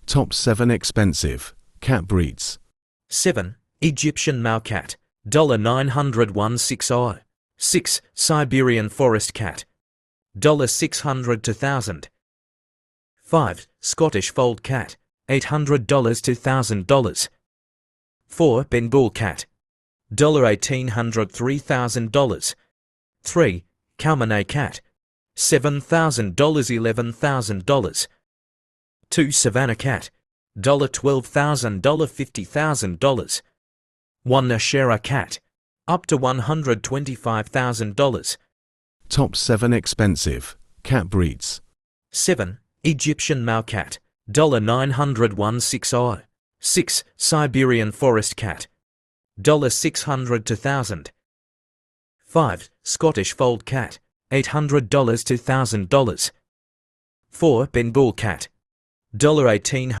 Top 7 expensive cat breeds. 7. Egyptian Malcat, $901.60. 6. Siberian Forest Cat, $600 to $1,000. 5. Scottish Fold Cat, $800 to $1,000. 4. Bengal Cat, $1,800 to $3,000. 3. Kalmanay Cat, $7,000 $11,000. 2. Savannah Cat, $12,000 $50,000. 1. Nashera Cat, up to $125,000. Top 7 expensive cat breeds. 7. Egyptian Malcat, $901.60. 6. Siberian Forest Cat, $600 to $1,000. 5. Scottish Fold Cat, $800 to $1,000. 4. Bengal Cat, $1,800